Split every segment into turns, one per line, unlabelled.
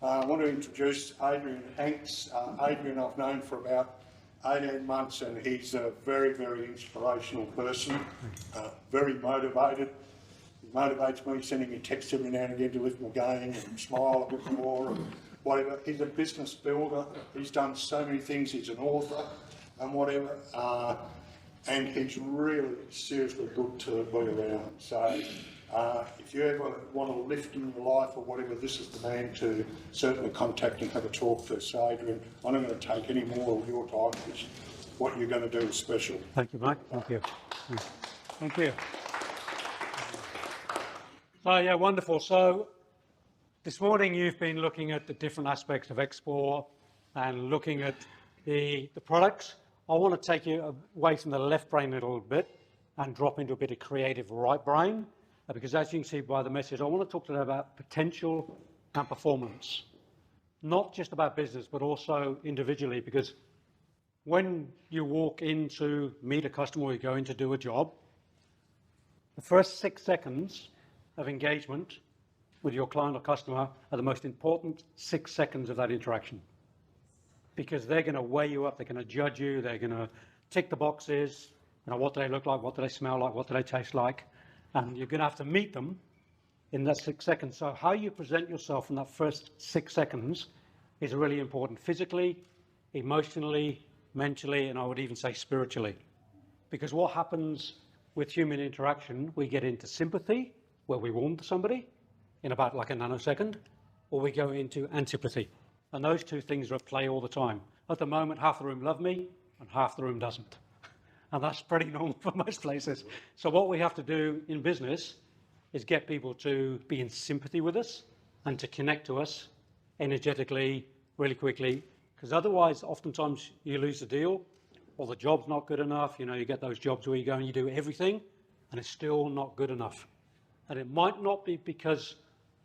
I want to introduce Adrian Hanks. Adrian I've known for about 18 months and he's a very, very inspirational person, very motivated. He motivates me, sending me texts every now and again to lift my game and smile a bit more and whatever. He's a business builder. He's done so many things. He's an author and whatever. And he's really seriously good to be around. So if you ever want to lift in your life or whatever, this is the man to certainly contact and have a talk to. So Adrian, I'm not going to take any more of your time because what you're going to do is special.
Thank you, Mike. Thank you. Thank you. So yeah, wonderful. So this morning you've been looking at the different aspects of XSpor and looking at the products. I want to take you away from the left brain a little bit and drop into a bit of creative right brain, because as you can see by the message, I want to talk today about potential and performance. Not just about business, but also individually, because when you walk in to meet a customer or you go in to do a job, the first 6 seconds of engagement with your client or customer are the most important 6 seconds of that interaction. Because they're going to weigh you up, they're going to judge you, they're going to tick the boxes, what do they look like, what do they smell like, what do they taste like, and you're going to have to meet them in that 6 seconds. So how you present yourself in that first 6 seconds is really important, physically, emotionally, mentally, and I would even say spiritually. Because what happens with human interaction, we get into sympathy, where we warm to somebody in about like a nanosecond, or we go into antipathy. And those two things are at play all the time. At the moment, half the room love me and half the room doesn't. And that's pretty normal for most places. So what we have to do in business is get people to be in sympathy with us and to connect to us energetically, really quickly, because otherwise, oftentimes you lose the deal or the job's not good enough. You get those jobs where you go and you do everything and it's still not good enough. And it might not be because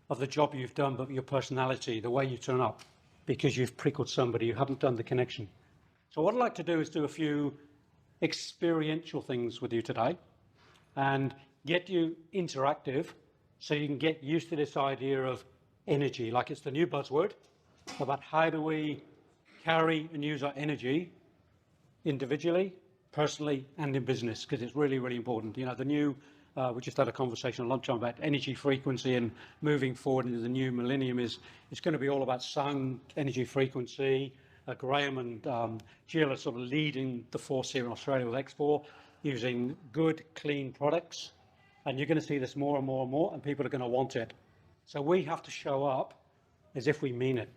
of the job you've done, but your personality, the way you turn up. Because you've prickled somebody, you haven't done the connection. So what I'd like to do is do a few experiential things with you today and get you interactive so you can get used to this idea of energy, like it's the new buzzword about how do we carry and use our energy individually, personally, and in business, because it's really, really important. The new we just had a conversation at lunchtime about energy frequency and moving forward into the new millennium it's going to be all about sound energy frequency. Graham and Jill are sort of leading the force here in Australia with XSpor, using good, clean products. And you're going to see this more and more and more, and people are going to want it. So we have to show up as if we mean it.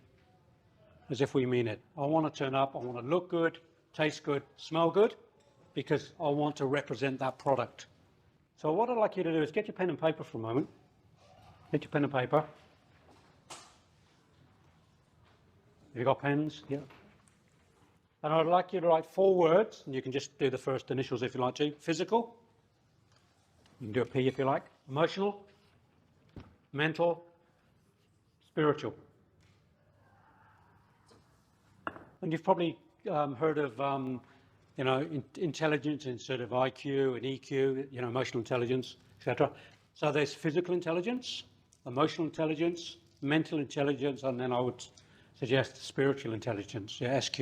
As if we mean it. I want to turn up, I want to look good, taste good, smell good, because I want to represent that product. So what I'd like you to do is get your pen and paper for a moment. Get your pen and paper. Have you got pens? Yeah. And I'd like you to write 4 words, and you can just do the first initials if you like to. Physical. You can do a P if you like. Emotional. Mental. Spiritual. And you've probably heard of intelligence instead of IQ and EQ, emotional intelligence, etc. So there's physical intelligence, emotional intelligence, mental intelligence, and then I would suggest spiritual intelligence, SQ.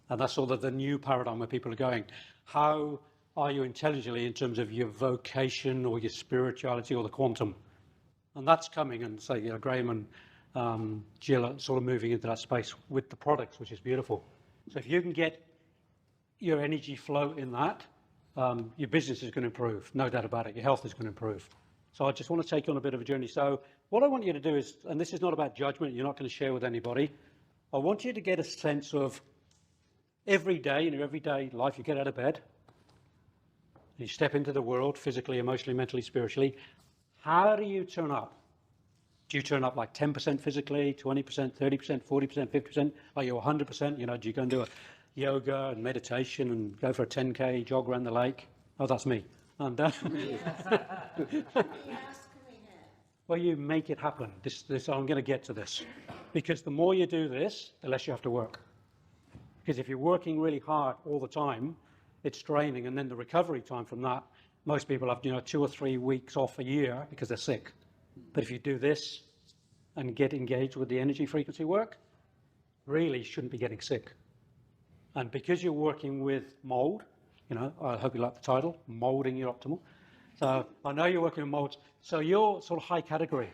And that's sort of the new paradigm where people are going. How are you intelligently in terms of your vocation or your spirituality or the quantum? And that's coming, and so Graham and Jill are sort of moving into that space with the products, which is beautiful. So if you can get your energy flow in that, your business is going to improve, no doubt about it. Your health is going to improve. So I just want to take you on a bit of a journey. So what I want you to do is, and this is not about judgment, you're not going to share with anybody. I want you to get a sense of every day, in your everyday life, you get out of bed, you step into the world, physically, emotionally, mentally, spiritually. How do you turn up? Do you turn up like 10% physically, 20%, 30%, 40%, 50%? Are you 100%? Do you go and do a yoga and meditation and go for a 10K jog around the lake? Oh, that's me. I'm done. Well, you make it happen. I'm going to get to this. Because the more you do this, the less you have to work. Because if you're working really hard all the time, it's draining. And then the recovery time from that, most people have 2 or 3 weeks off a year because they're sick. But if you do this and get engaged with the energy frequency work really shouldn't be getting sick. And because you're working with mold, I hope you like the title, Moulding Your Optimal. So I know you're working with molds, so you're sort of high category.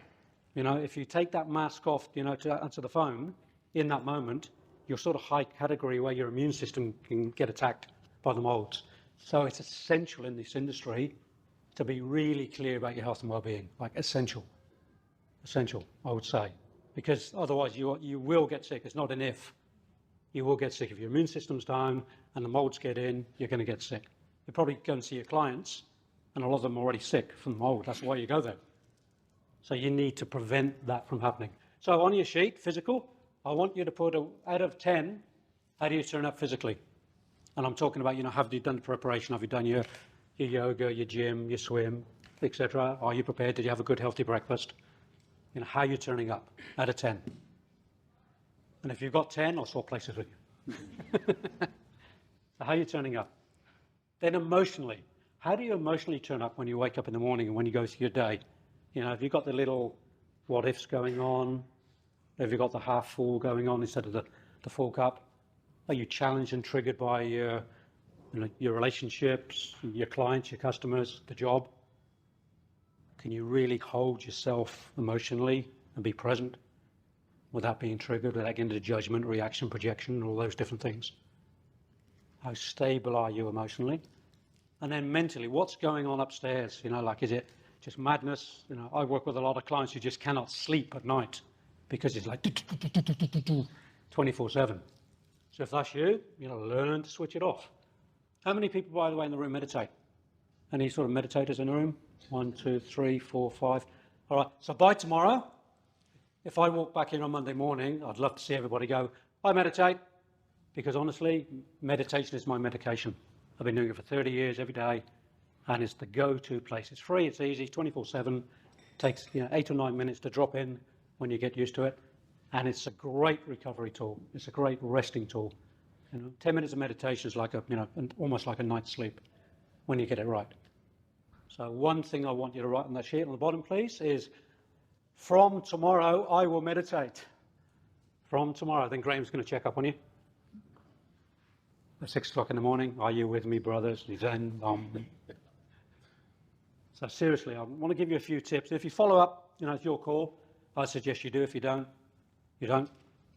If you take that mask off, to answer the phone in that moment, you're sort of high category where your immune system can get attacked by the molds. So it's essential in this industry to be really clear about your health and well-being, like essential, I would say, because otherwise you will get sick. It's not an if. You will get sick. If your immune system's down and the molds get in, you're going to get sick. You're probably going to see your clients, and a lot of them are already sick from the mold. That's why you go there. So you need to prevent that from happening. So on your sheet, physical, I want you to put out of 10, how do you turn up physically? And I'm talking about, have you done the preparation? Have you done your yoga, your gym, your swim, etc.? Are you prepared? Did you have a good, healthy breakfast? How are you turning up out of 10? And if you've got 10, I'll swap places with you. So how are you turning up? Then emotionally, how do you emotionally turn up when you wake up in the morning and when you go through your day? Have you got the little what ifs going on? Have you got the half full going on instead of the full cup? Are you challenged and triggered by your relationships, your clients, your customers, the job? Can you really hold yourself emotionally and be present without being triggered, without getting into judgment, reaction, projection, and all those different things? How stable are you emotionally? And then mentally, what's going on upstairs? Is it just madness? I work with a lot of clients who just cannot sleep at night because it's like 24/7. So if that's you, learn to switch it off. How many people, by the way, in the room meditate? Any sort of meditators in the room? 1, 2, 3, 4, 5. All right, so by tomorrow, if I walk back in on Monday morning, I'd love to see everybody go, I meditate, because honestly, meditation is my medication. I've been doing it for 30 years every day, and it's the go-to place. It's free, it's easy, 24/7. Takes 8 or 9 minutes to drop in when you get used to it, and it's a great recovery tool. It's a great resting tool. 10 minutes of meditation is like almost like a night's sleep when you get it right. So one thing I want you to write on that sheet on the bottom, please, is from tomorrow I will meditate. From tomorrow. Then Graham's going to check up on you at 6 o'clock in the morning. Are you with me, brothers? So seriously, I want to give you a few tips. If you follow up, it's your call. I suggest you do. If you don't, you don't.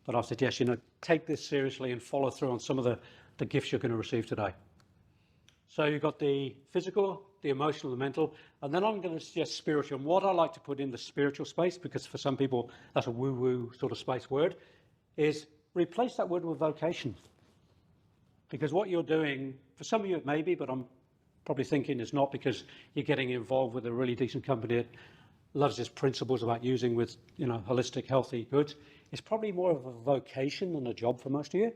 But I suggest, take this seriously and follow through on some of the gifts you're going to receive today. So you've got the physical, the emotional, the mental, and then I'm going to suggest spiritual. And what I like to put in the spiritual space, because for some people that's a woo-woo sort of space word, is replace that word with vocation. Because what you're doing, for some of you it may be, but I'm probably thinking it's not, because you're getting involved with a really decent company that loves its principles about using with holistic, healthy goods. It's probably more of a vocation than a job for most of you.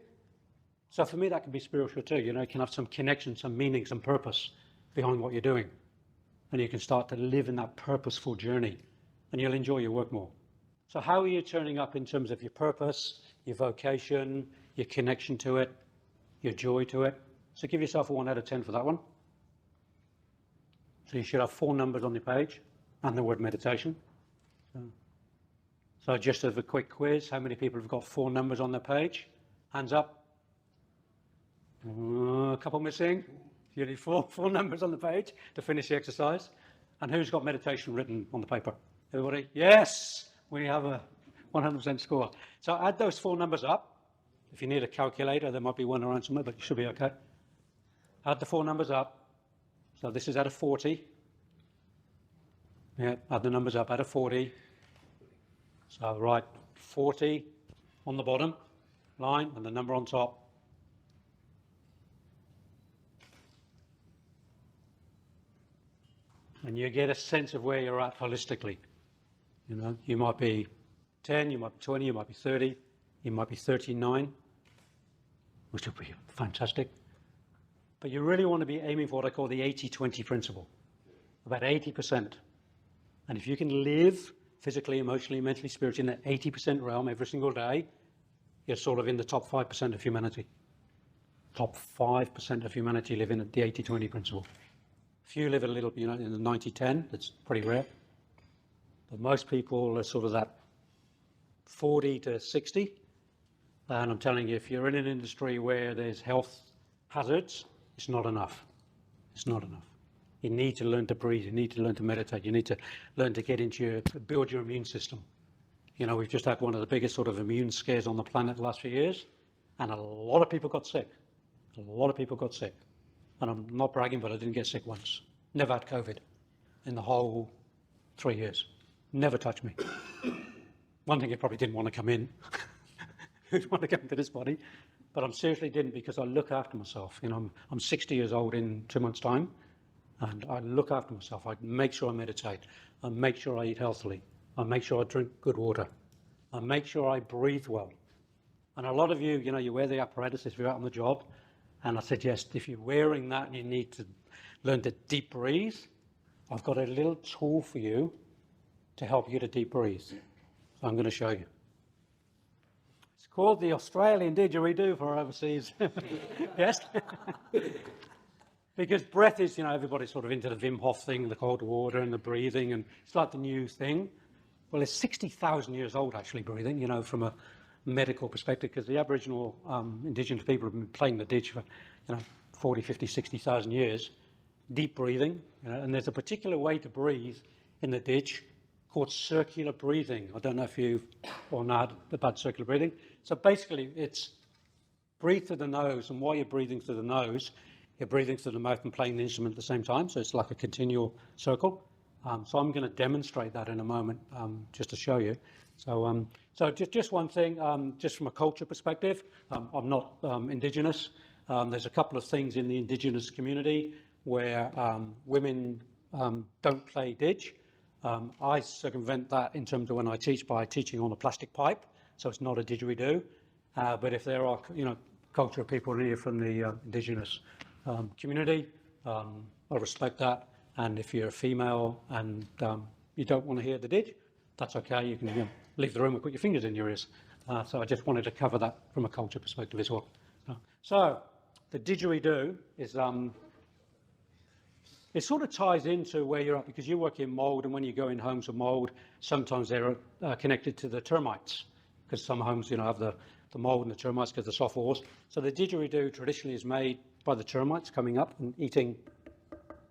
So for me, that can be spiritual too. You can have some connection, some meaning, some purpose behind what you're doing. And you can start to live in that purposeful journey, and you'll enjoy your work more. So how are you turning up in terms of your purpose, your vocation, your connection to it, your joy to it? So give yourself a 1 out of 10 for that one. So you should have 4 numbers on your page and the word meditation. So just as a quick quiz, how many people have got 4 numbers on their page? Hands up. A couple missing. You need four numbers on the page to finish the exercise. And who's got meditation written on the paper? Everybody? Yes! We have a 100% score. So add those 4 numbers up. If you need a calculator, there might be one around somewhere, but you should be okay. Add the 4 numbers up. So this is out of 40. Yeah, add the numbers up out of 40. So write 40 on the bottom line and the number on top. And you get a sense of where you're at holistically. You might be 10, you might be 20, you might be 30, you might be 39, which would be fantastic. But you really want to be aiming for what I call the 80-20 principle, about 80%. And if you can live physically, emotionally, mentally, spiritually in that 80% realm every single day, you're sort of in the top 5% of humanity. Top 5% of humanity live in the 80-20 principle. Few live a little, in the 90-10, that's pretty rare. But most people are sort of that 40 to 60. And I'm telling you, if you're in an industry where there's health hazards, it's not enough. It's not enough. You need to learn to breathe. You need to learn to meditate. You need to learn to get into build your immune system. You know, we've just had one of the biggest sort of immune scares on the planet the last few years, and a lot of people got sick. A lot of people got sick. And I'm not bragging, but I didn't get sick once. Never had COVID in the whole 3 years. Never touched me. One thing, it probably didn't want to come in. Who'd want to come into this body? But I seriously didn't, because I look after myself. You know, I'm 60 years old in 2 months' time, and I look after myself. I make sure I meditate. I make sure I eat healthily. I make sure I drink good water. I make sure I breathe well. And a lot of you, you know, you wear the apparatus if you're out on the job, and I suggest if you're wearing that and you need to learn to deep breathe, I've got a little tool for you to help you to deep breathe. So I'm going to show you. It's called the Australian didgeridoo for overseas. Yes? Because breath is, you know, everybody's sort of into the Wim Hof thing, the cold water and the breathing, and it's like the new thing. Well, it's 60,000 years old, actually, breathing, you know, from a medical perspective, because the Aboriginal Indigenous people have been playing the didge for, you know, 40, 50, 60,000 years. Deep breathing, you know, and there's a particular way to breathe in the didge called circular breathing. I don't know if you've or not about circular breathing. So basically, it's breathe through the nose, and while you're breathing through the nose, you're breathing through the mouth and playing the instrument at the same time. So it's like a continual circle. So I'm going to demonstrate that in a moment, just to show you. So, just one thing, just from a culture perspective, I'm not Indigenous. There's a couple of things in the Indigenous community where women don't play didge. I circumvent that in terms of when I teach by teaching on a plastic pipe, so it's not a didgeridoo. But if there are, you know, cultural people here from the Indigenous community, I respect that. And if you're a female and you don't want to hear the didge, that's okay. You can, you know, leave the room and put your fingers in your ears. So I just wanted to cover that from a culture perspective as well. So the didgeridoo is, it sort of ties into where you're at, because you work in mould, and when you go in homes of mould, sometimes they're connected to the termites, because some homes, you know, have the mould and the termites because the soft walls. So the didgeridoo traditionally is made by the termites coming up and eating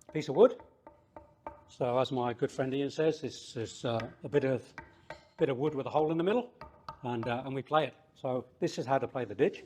a piece of wood. So as my good friend Ian says, this is a bit of wood with a hole in the middle, and we play it. So this is how to play the didge.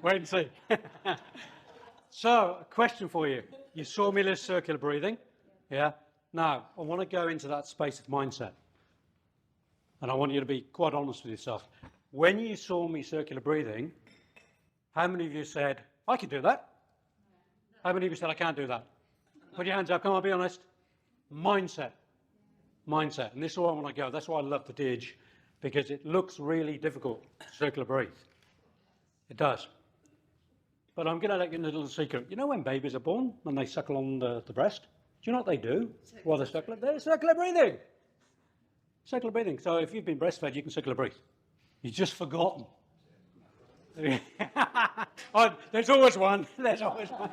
Wait and see. So, a question for you. You saw me list circular breathing, yeah? Now, I want to go into that space of mindset. And I want you to be quite honest with yourself. When you saw me circular breathing, how many of you said, I can do that? How many of you said, I can't do that? Put your hands up, come on, be honest. Mindset. Mindset. And this is where I want to go. That's why I love the didge, because it looks really difficult to circular breathe. It does. But I'm going to let you in a little secret. You know when babies are born, when they suckle on the breast? Do you know what they do while they're circular? They're circular breathing. Circular breathing. So if you've been breastfed, you can circular breathe. You've just forgotten. Oh, there's always one. There's always one.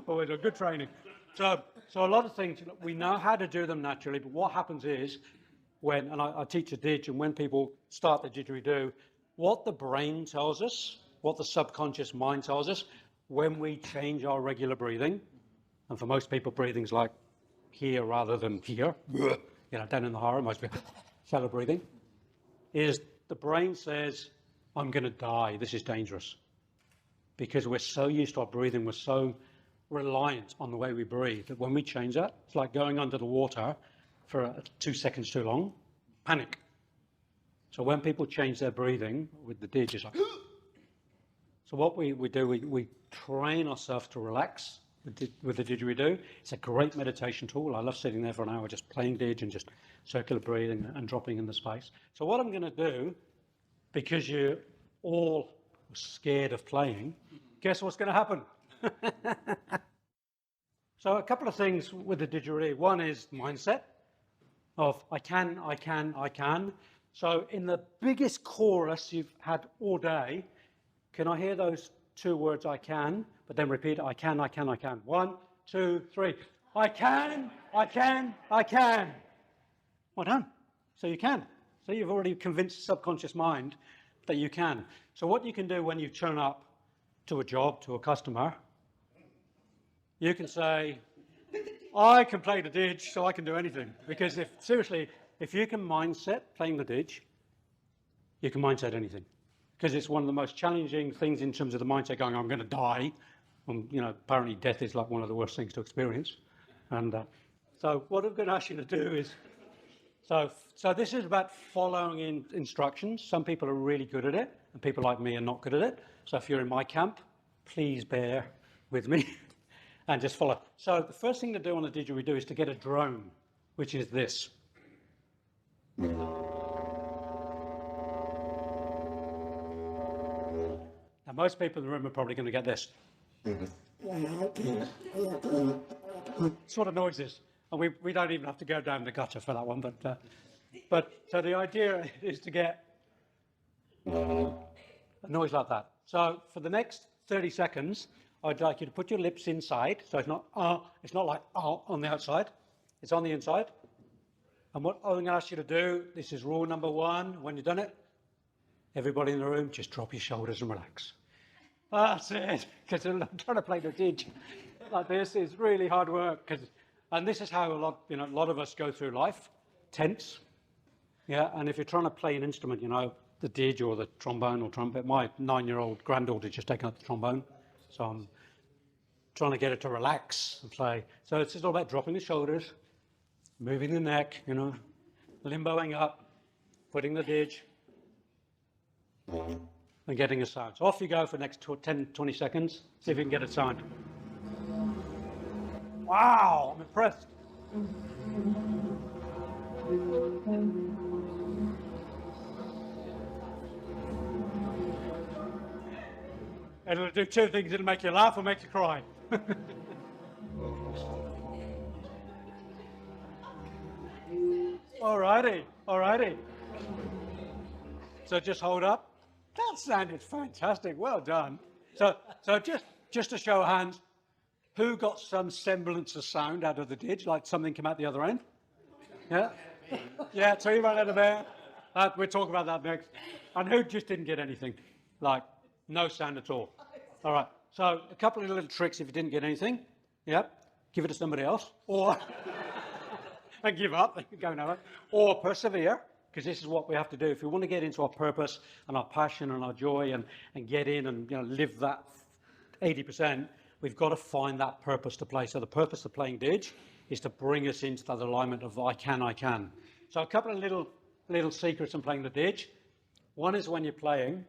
Always a good training. So a lot of things, we know how to do them naturally, but what happens is when, and I teach a didge, and when people start the didgeridoo, what the brain tells us, what the subconscious mind tells us, when we change our regular breathing, and for most people, breathing's like here rather than here, down in the horror, most people, shallow breathing, is the brain says, I'm going to die, this is dangerous. Because we're so used to our breathing, we're so reliant on the way we breathe that when we change that, it's like going under the water for 2 seconds too long, panic. So when people change their breathing with the didge, it's like, so what we do, we train ourselves to relax with the didgeridoo. It's a great meditation tool. I love sitting there for an hour just playing didge and just circular breathing and dropping in the space. So what I'm going to do, because you're all scared of playing, guess what's going to happen? So a couple of things with the didgeridoo. One is mindset of I can. So in the biggest chorus you've had all day, can I hear those 2 words I can, but then repeat I can. 1, 2, 3. I can. Well done. So you can. So you've already convinced the subconscious mind that you can. So what you can do when you turn up to a job, to a customer, you can say, I can play the didge, so I can do anything. Because if you can mindset playing the didge, you can mindset anything. Because it's one of the most challenging things in terms of the mindset going, I'm going to die. Apparently death is like one of the worst things to experience. And so what I'm going to ask you to do is, so this is about following instructions. Some people are really good at it, and people like me are not good at it. So if you're in my camp, please bear with me and just follow. So the first thing to do on the didgeridoo is to get a drone, which is this. Now, most people in the room are probably going to get this. Sort of noises. And we don't even have to go down the gutter for that one. But so the idea is to get a noise like that. So for the next 30 seconds, I'd like you to put your lips inside. So it's not like on the outside. It's on the inside. And what I'm going to ask you to do, this is rule number 1. When you've done it, everybody in the room, just drop your shoulders and relax. That's it. Because I'm trying to play the didge like this. It's really hard work. And this is how a lot of us go through life, tense. Yeah, and if you're trying to play an instrument, the didge or the trombone or trumpet, my 9-year-old granddaughter just taken up the trombone. So I'm trying to get her to relax and play. So it's just all about dropping the shoulders, moving the neck, limboing up, putting the didge, and getting a sound. So off you go for the next 10, 20 seconds. See if you can get a sound. Wow, I'm impressed. It'll do 2 things. It'll make you laugh or make you cry. Alrighty. So just hold up. That sounded fantastic. Well done. So just to show of hands, who got some semblance of sound out of the didge, like something came out the other end? Yeah? Yeah, tell you about that about. We'll talk about that next. And who just didn't get anything? Like, no sound at all. All right. So a couple of little tricks if you didn't get anything. Yep. Give it to somebody else. Or, and give up. Go nowhere. Or persevere. Because this is what we have to do. If we want to get into our purpose and our passion and our joy and get in and live that 80%, we've got to find that purpose to play. So the purpose of playing didge is to bring us into that alignment of I can. So a couple of little secrets in playing the didge. One is when you're playing,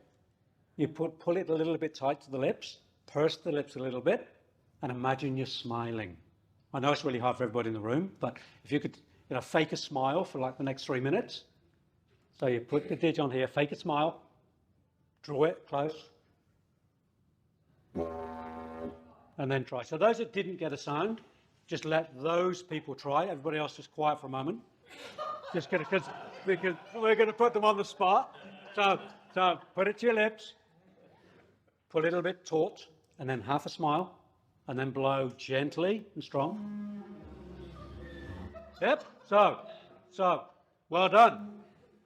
you pull it a little bit tight to the lips, purse the lips a little bit, and imagine you're smiling. I know it's really hard for everybody in the room, but if you could fake a smile for like the next 3 minutes. So you put the didge on here, fake a smile, draw it close, and then try. So those that didn't get a sound, just let those people try. Everybody else just quiet for a moment. Just because we're going to put them on the spot. So put it to your lips, put a little bit taut, and then half a smile, and then blow gently and strong. Yep, so, well done.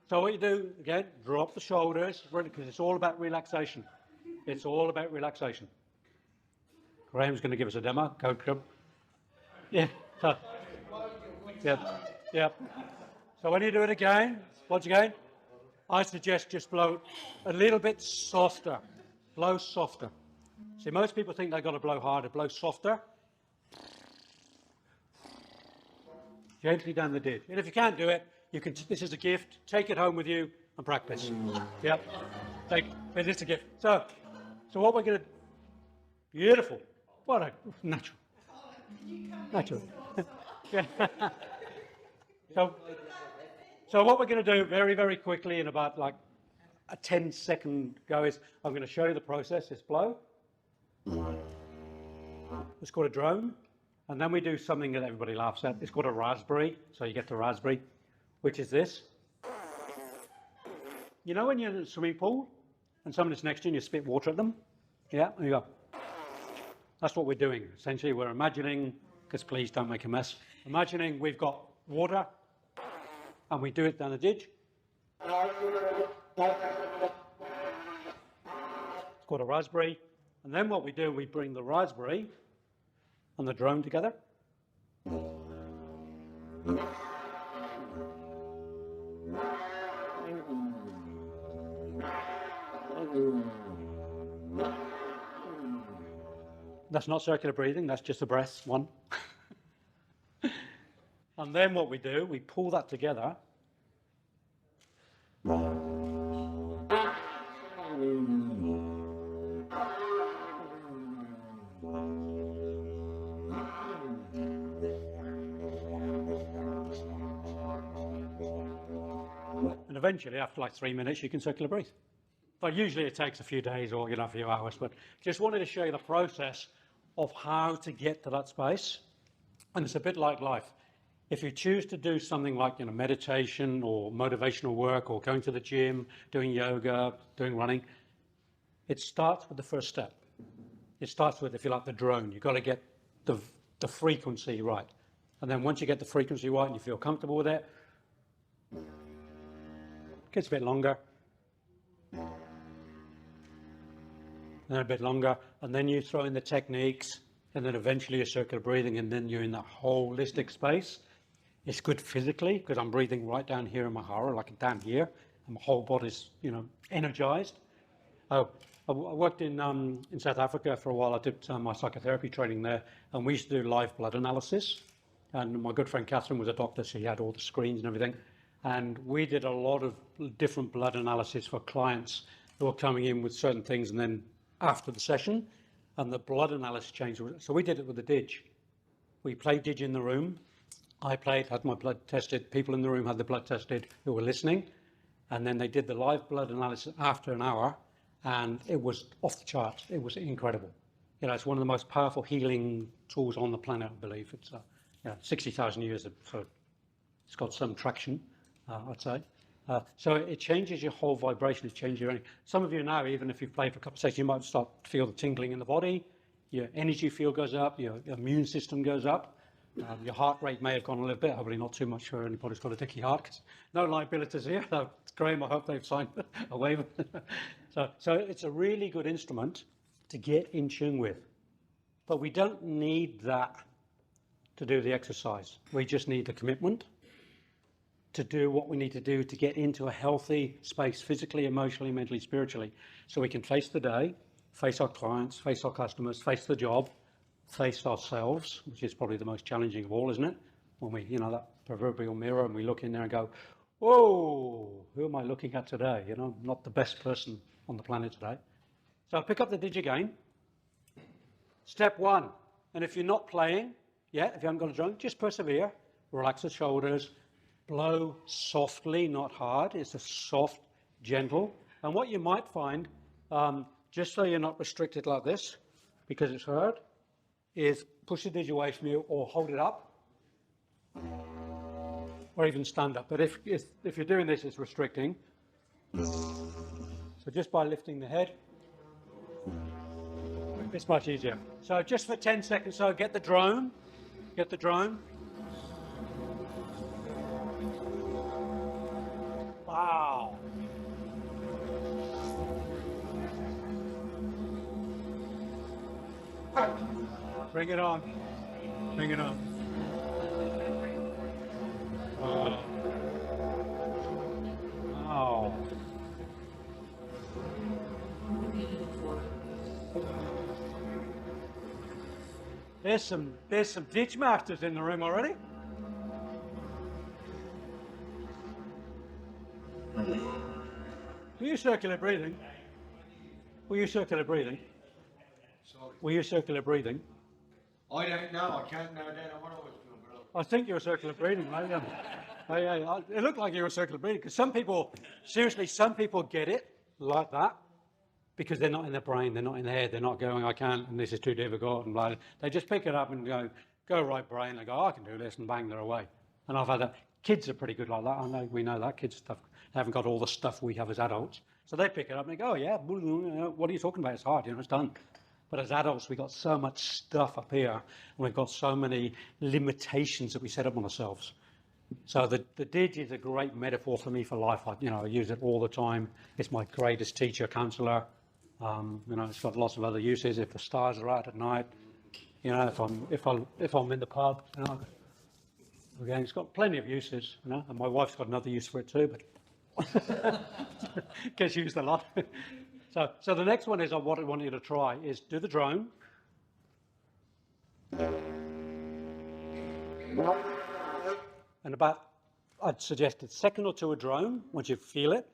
So what you do, again, drop the shoulders, because it's all about relaxation. It's all about relaxation. Graham's going to give us a demo. Go, come. Yeah, so, yep. So when you do it again, once again, I suggest just blow a little bit softer. Blow softer. See, most people think they've got to blow harder. Blow softer. Gently down the didge. And if you can't do it, you can. This is a gift. Take it home with you and practice. Yep. It's a gift. So what we're going to. Beautiful. What a natural. Yeah. So what we're going to do very, very quickly in about like a 10-second go is I'm going to show you the process. It's blow. It's called a drone. And then we do something that everybody laughs at. It's called a raspberry. So you get the raspberry, which is this. You know when you're in a swimming pool and someone's next to you and you spit water at them? Yeah, there you go. That's what we're doing. Essentially, we're imagining, because please don't make a mess, imagining we've got water and we do it down the didge. It's called a raspberry. And then what we do, we bring the raspberry and the drone together. That's not circular breathing, that's just the breath, one. And then what we do, we pull that together. And eventually, after like 3 minutes, you can circular breathe. But usually it takes a few days or a few hours. But just wanted to show you the process of how to get to that space. And it's a bit like life. If you choose to do something like meditation or motivational work or going to the gym, doing yoga, doing running, it starts with the first step. It starts with, if you like, the drone. You've got to get the frequency right. And then once you get the frequency right and you feel comfortable with it, it gets a bit longer. Then a bit longer, and then you throw in the techniques, and then eventually you're circular breathing, and then you're in that holistic space. It's good physically, because I'm breathing right down here in my hara, like down here, and my whole body's, energized. I worked in South Africa for a while. I did my psychotherapy training there, and we used to do live blood analysis. And my good friend Catherine was a doctor, so she had all the screens and everything. And we did a lot of different blood analysis for clients who were coming in with certain things, and then after the session, and the blood analysis changed. So we did it with the didge. We played didge in the room. I had my blood tested. People in the room had the blood tested who were listening. And then they did the live blood analysis after an hour, and it was off the charts. It was incredible. It's one of the most powerful healing tools on the planet, I believe. It's 60,000 years, so it's got some traction, I'd say. So it changes your whole vibration. It changes your energy. Some of you now, even if you've played for a couple of sessions, you might start to feel the tingling in the body. Your energy field goes up. Your immune system goes up. Your heart rate may have gone a little bit. Hopefully not too much for anybody who's got a dicky heart. Cause no liabilities here. So, Graham, I hope they've signed a waiver. So it's a really good instrument to get in tune with. But we don't need that to do the exercise. We just need the commitment to do what we need to do to get into a healthy space, physically, emotionally, mentally, spiritually, so we can face the day, face our clients, face our customers, face the job, face ourselves, which is probably the most challenging of all, isn't it? When we, that proverbial mirror, and we look in there and go, whoa, who am I looking at today? I'm not the best person on the planet today. So pick up the didge again. Step one, and if you're not playing yet, if you haven't got a drone, just persevere, relax the shoulders, blow softly, not hard. It's a soft, gentle. And what you might find, just so you're not restricted like this, because it's hard, is push the didge away from you or hold it up, or even stand up. But if you're doing this, it's restricting. So just by lifting the head, It's much easier. So just for 10 seconds, so get the drone. Get the drone. Wow. Bring it on. Bring it on. Oh. Oh. There's some ditch masters in the room already. Were you circular breathing? Were you circular breathing?
Sorry.
Were you circular breathing?
I don't know. I can't narrow down what I was doing, but
I think you were circular breathing, mate. Yeah. It looked like you were circular breathing because some people, seriously, some people get it like that because they're not in their brain, they're not in their head, they're not going, I can't, and this is too difficult, and blah. They just pick it up and go right brain. They go, oh, I can do this, and bang, they're away. And I've had that. Kids are pretty good like that. I know we know that kids stuff. They haven't got all the stuff we have as adults, so they pick it up and they go, oh yeah, what are you talking about? It's hard, it's done. But as adults, we've got so much stuff up here, and we've got so many limitations that we set up on ourselves. So the didge is a great metaphor for me for life. I use it all the time. It's my greatest teacher, counselor. It's got lots of other uses. If the stars are out at night, if I'm in the pub, again, it's got plenty of uses. And my wife's got another use for it too, but gets used a lot. So the next one is what I want you to try is do the drone. And I'd suggest a second or two a drone, once you feel it,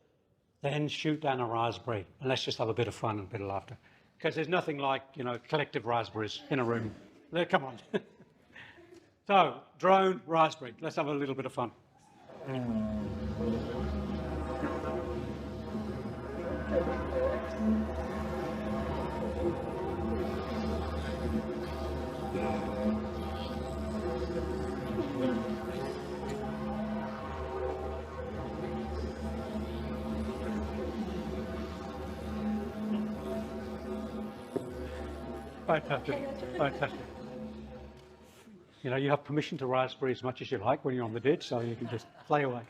then shoot down a raspberry. And let's just have a bit of fun and a bit of laughter. Because there's nothing like, collective raspberries in a room. Come on. So, drone, raspberry. Let's have a little bit of fun. Fantastic. You have permission to raspberry as much as you like when you're on the didge, so you can just play away.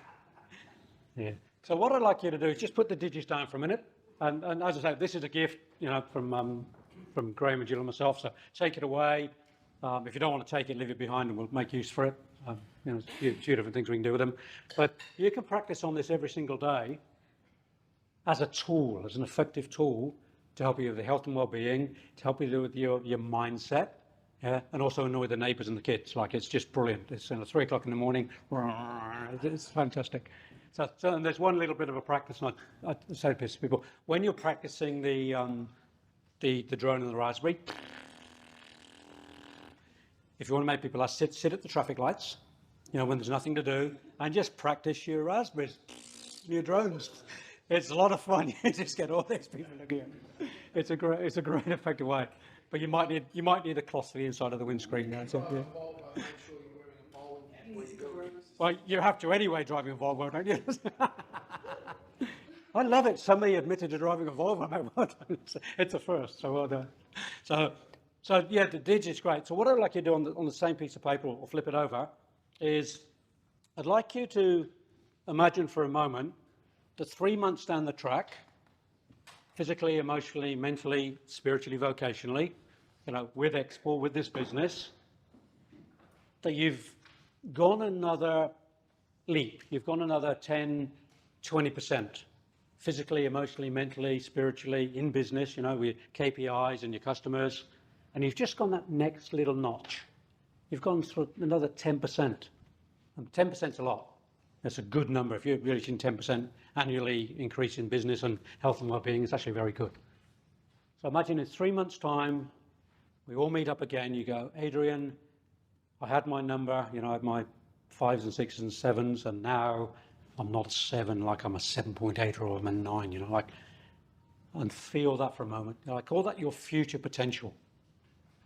Yeah. So what I'd like you to do is just put the didges down for a minute. And as I say, this is a gift, from Graham and Jill and myself. So take it away. If you don't want to take it, leave it behind, and we'll make use for it. There's a few different things we can do with them. But you can practice on this every single day as a tool, as an effective tool to help you with your health and well-being, to help you with your mindset, and also annoy the neighbours and the kids. It's just brilliant. It's 3 o'clock in the morning. It's fantastic. So and there's one little bit of a practice, and I say this to people: when you're practicing the drone and the raspberry, if you want to make people sit at the traffic lights, when there's nothing to do, and just practice your raspberries, your drones. It's a lot of fun. You just get all these people looking at you. It's a great effective way. But you might need a cloth for the inside of the windscreen. Well, you have to anyway driving a Volvo, don't you? I love it. Somebody admitted to driving a Volvo. It's a first, so well done. So yeah, the didge is great. So what I'd like you to do on the same piece of paper, or flip it over, is I'd like you to imagine for a moment that 3 months down the track, physically, emotionally, mentally, spiritually, vocationally, with XSpor, with this business, that you've gone another leap. You've gone another 10, 20%, physically, emotionally, mentally, spiritually, in business, with KPIs and your customers, and you've just gone that next little notch. You've gone through another 10%, and 10% is a lot. That's a good number. If you're reaching 10% annually increase in business and health and well-being, it's actually very good. So imagine in 3 months' time, we all meet up again. You go, Adrian, I had my number, I had my 5s and 6s and 7s, and now I'm not a 7, like I'm a 7.8 or I'm a 9, and feel that for a moment. I call that your future potential.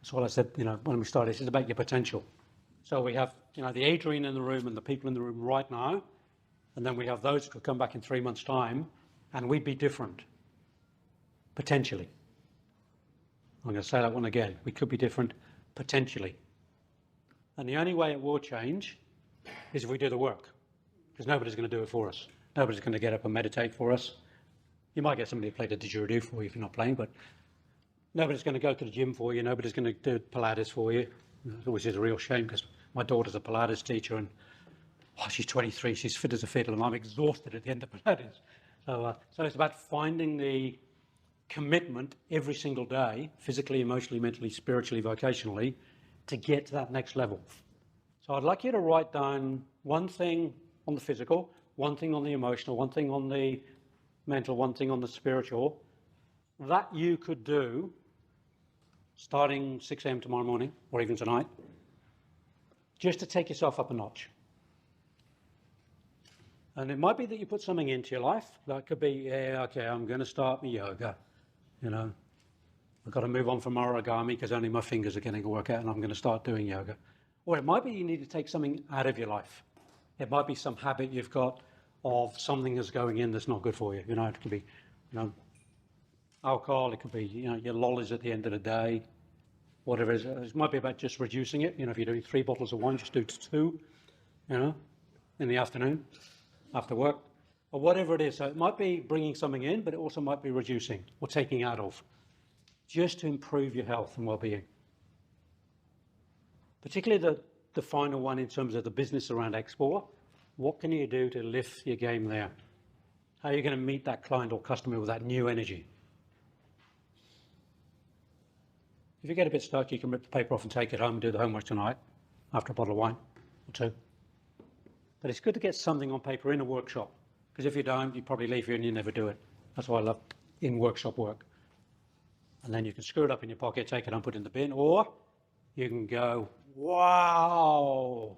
That's what I said, when we started. This is about your potential. So we have, the Adrian in the room and the people in the room right now, and then we have those who will come back in 3 months' time, and we'd be different, potentially. I'm going to say that one again. We could be different, potentially. And the only way it will change is if we do the work, because nobody's going to do it for us. Nobody's going to get up and meditate for us. You might get somebody to play the didgeridoo for you if you're not playing, but nobody's going to go to the gym for you. Nobody's going to do Pilates for you, which is a real shame because my daughter's a Pilates teacher and she's 23, she's fit as a fiddle, and I'm exhausted at the end of Pilates. So it's about finding the commitment every single day, physically, emotionally, mentally, spiritually, vocationally, to get to that next level. So I'd like you to write down one thing on the physical, one thing on the emotional, one thing on the mental, one thing on the spiritual, that you could do starting 6 a.m. tomorrow morning, or even tonight, just to take yourself up a notch. And it might be that you put something into your life. That could be, yeah, okay, I'm going to start my yoga. You know, I've got to move on from origami because only my fingers are getting a workout and I'm going to start doing yoga. Or it might be you need to take something out of your life. It might be some habit you've got of something that's going in that's not good for you. You know, it could be, you know, alcohol. It could be, you know, your lollies at the end of the day, whatever it is. It might be about just reducing it. You know, if you're doing 3 bottles of wine, just do 2, you know, in the afternoon after work, or whatever it is. So it might be bringing something in, but it also might be reducing or taking out of, just to improve your health and well-being. Particularly the final one in terms of the business around XSpor. What can you do to lift your game there? How are you going to meet that client or customer with that new energy? If you get a bit stuck, you can rip the paper off and take it home and do the homework tonight after a bottle of wine or 2. But it's good to get something on paper in a workshop, because if you don't, you probably leave here and you never do it. That's why I love in-workshop work. And then you can screw it up in your pocket, take it and put it in the bin, or you can go, wow,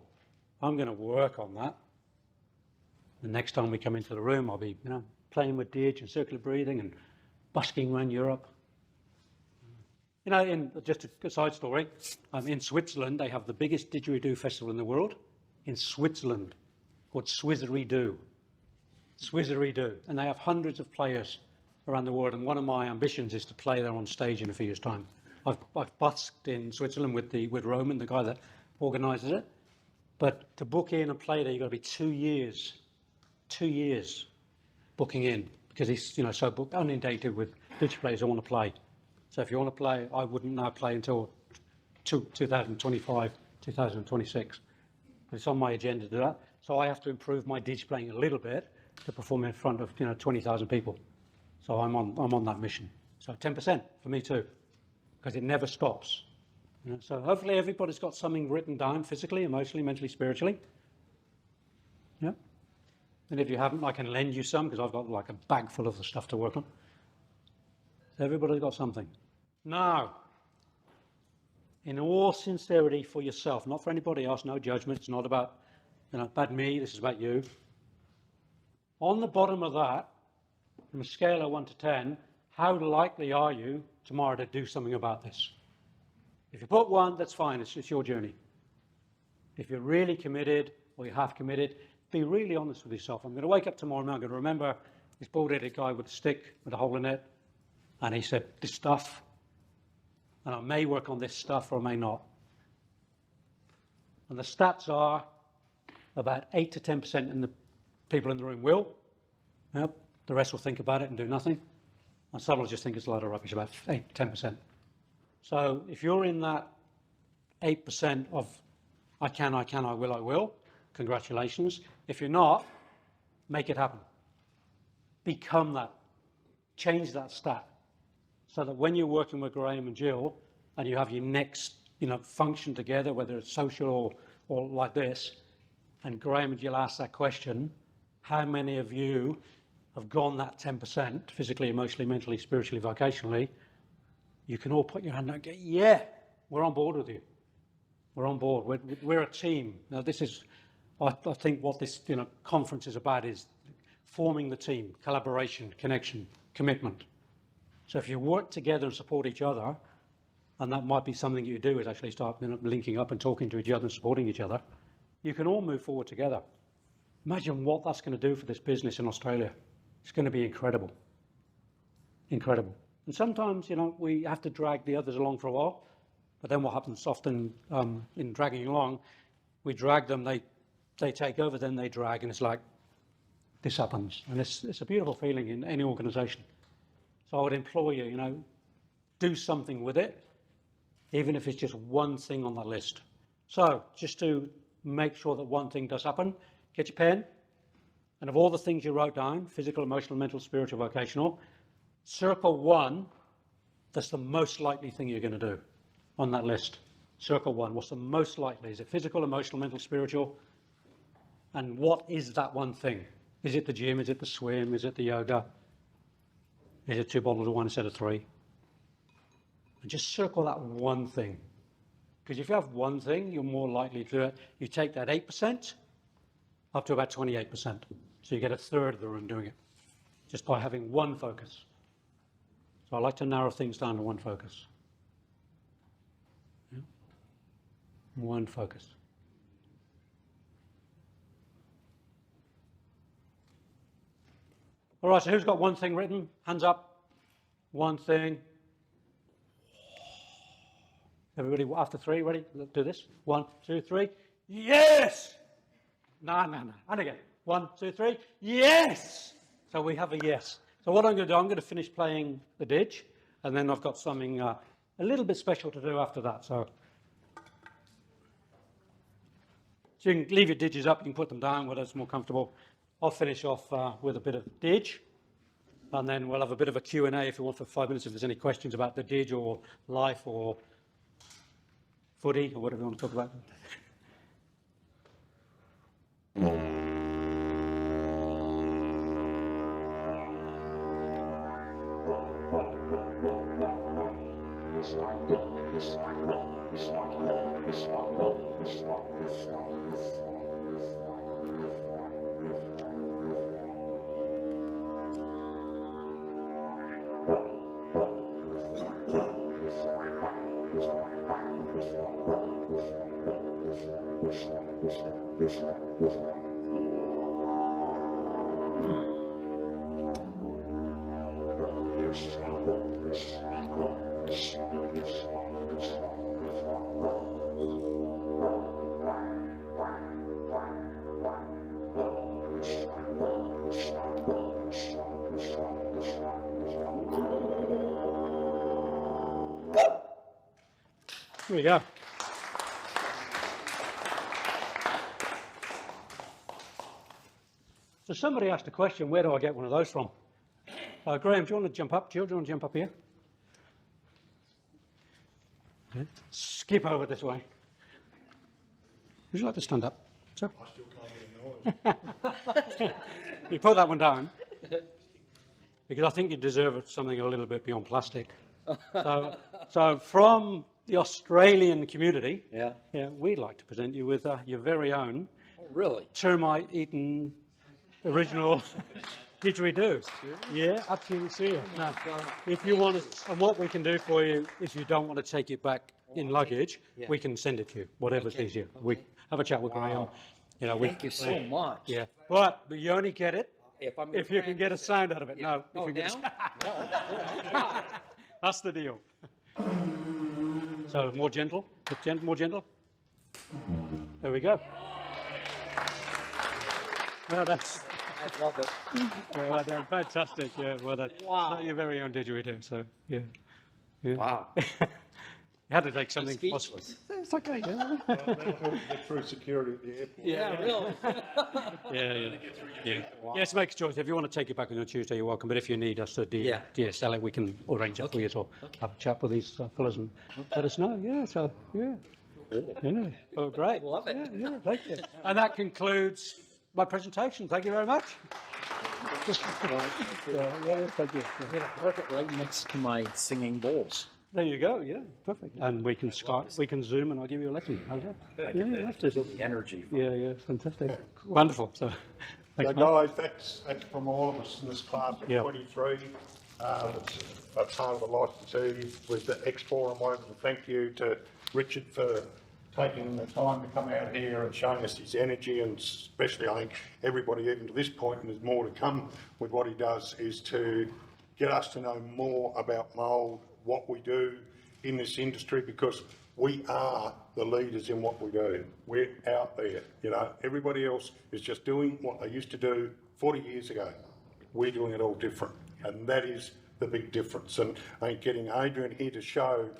I'm going to work on that. The next time we come into the room, I'll be, you know, playing with didge and circular breathing and busking around Europe. You know, in just a side story, in Switzerland, they have the biggest didgeridoo festival in the world in Switzerland, called Swizzeridoo. Swizzeridoo. And they have hundreds of players around the world. And one of my ambitions is to play there on stage in a few years' time. I've busked in Switzerland with Roman, the guy that organises it. But to book in and play there, you've got to be 2 years. 2 years booking in, because he's, you know, so inundated with didge players who want to play. So if you want to play, I wouldn't now play until 2025, 2026. But it's on my agenda to do that. So I have to improve my didge playing a little bit to perform in front of, you know, 20,000 people. So I'm on that mission. So 10% for me too, because it never stops. You know, so hopefully everybody's got something written down physically, emotionally, mentally, spiritually. Yeah. And if you haven't, I can lend you some, because I've got like a bag full of the stuff to work on. So everybody's got something. Now, in all sincerity for yourself, not for anybody else, no judgment. It's not about, you know, about me. This is about you. On the bottom of that, from a scale of 1 to 10, how likely are you tomorrow to do something about this? If you put 1, that's fine. It's your journey. If you're really committed, or you have committed, be really honest with yourself. I'm going to wake up tomorrow and I'm going to remember this bald-headed guy with a stick with a hole in it, and he said this stuff, and I may work on this stuff or I may not. And the stats are about 8 to 10% in the people in the room will. Yep. The rest will think about it and do nothing. And some will just think it's a lot of rubbish, about 8 to 10%. So if you're in that 8% of I can, I will, congratulations. If you're not, make it happen. Become that. Change that stat. So that when you're working with Graham and Jill and you have your next, you know, function together, whether it's social or like this, and Graham and Jill ask that question, how many of you have gone that 10%, physically, emotionally, mentally, spiritually, vocationally, you can all put your hand up and go, yeah, we're on board with you. We're on board. We're a team. Now, this is, I think what this, you know, conference is about is forming the team, collaboration, connection, commitment. So if you work together and support each other, and that might be something you do, is actually start, you know, linking up and talking to each other and supporting each other, you can all move forward together. Imagine what that's going to do for this business in Australia. It's going to be incredible. Incredible. And sometimes, you know, we have to drag the others along for a while, but then what happens often in dragging along, we drag them, they take over, then they drag, and it's like, this happens. And it's a beautiful feeling in any organisation. So I would implore you, you know, do something with it, even if it's just one thing on the list. So just to make sure that one thing does happen, get your pen, and of all the things you wrote down, physical, emotional, mental, spiritual, vocational, circle one that's the most likely thing you're going to do on that list. Circle one. What's the most likely? Is it physical, emotional, mental, spiritual? And what is that one thing? Is it the gym? Is it the swim? Is it the yoga? Is it 2 bottles of wine instead of 3? And just circle that one thing. Because if you have one thing, you're more likely to do it. You take that 8% up to about 28%. So you get a third of the room doing it, just by having one focus. So I like to narrow things down to one focus. Yeah. One focus. All right, so who's got one thing written? Hands up. One thing. Everybody, after 3, ready? Let's do this. 1, 2, 3. Yes! No. And again. 1, 2, 3. Yes! So we have a yes. So what I'm going to do, I'm going to finish playing the didge, and then I've got something a little bit special to do after that. So you can leave your didges up, you can put them down, whatever's more comfortable. I'll finish off with a bit of didge, and then we'll have a bit of a Q&A if you want for 5 minutes, if there's any questions about the didge or life or footy or whatever you want to talk about. Here we go. So somebody asked a question, where do I get one of those from? Graham, do you want to jump up? Jill, do you want to jump up here? Okay. Skip over this way. Would you like to stand up? Sir?
I still can't get a noise.
You put that one down, because I think you deserve something a little bit beyond plastic. So from the Australian community, yeah, we'd like to present you with your very own termite-eaten original didgeridoo. Yeah, absolutely serious. Now, if you want to, and what we can do for you, if you don't want to take it back in luggage, we can send it to you, whatever's easier. We have a chat with Graham. You know,
Thank you so much.
Yeah, but you only get it if you can get a sound out of it. No, if you get that's the deal. So more gentle, more gentle. There we go. Well, that's.
I love it.
Well done, fantastic. Yeah, well done.
Wow.
Not your very own didgeridoo, so yeah.
Wow.
You had to take something
Speechless.
possible. It's okay. Yeah.
Get through security at the airport.
Yeah, really.
Yeah. Yes, make a choice. If you want to take it back on Tuesday, you're welcome. But if you need us to DSL it, we can arrange it for you. So have a chat with these fellas and let us know. Yeah. So yeah. Oh, great.
Love it.
Yeah. Thank you. And that concludes my presentation. Thank you very much. Thank you.
Perfect right next to my singing bowls.
There you go. Yeah, perfect. And we can Skype, we can Zoom, and I'll give you a lesson. How's that? Yeah, that's just
The energy.
yeah, fantastic. Wonderful. So, thanks,
So
mate.
guys, that's from all of us in this class of
Yeah.
23. That's part of the licensee with the XSpor, and wanted to thank you to Richard for taking the time to come out here and showing us his energy, and especially I think everybody even to this point, and there's more to come with what he does, is to get us to know more about mould, what we do in this industry, because we are the leaders in what we do. We're out there, you know. Everybody else is just doing what they used to do 40 years ago. We're doing it all different, and that is the big difference. And I think getting Adrian here to show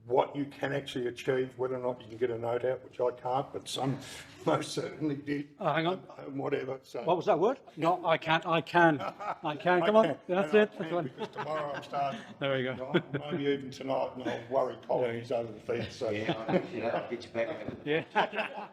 what you can actually achieve, whether or not you can get a note out, which I can't, but some most certainly did.
Oh, hang on.
And whatever. So
What was that word? No, I can't. I can. I can. Come on.
can,
That's
and I
it. That's
can,
one.
because tomorrow I'm starting.
There we go.
Maybe even tonight, and I'll worry Colin, he's over the fence. So.
Yeah, I'll get you back.
Yeah.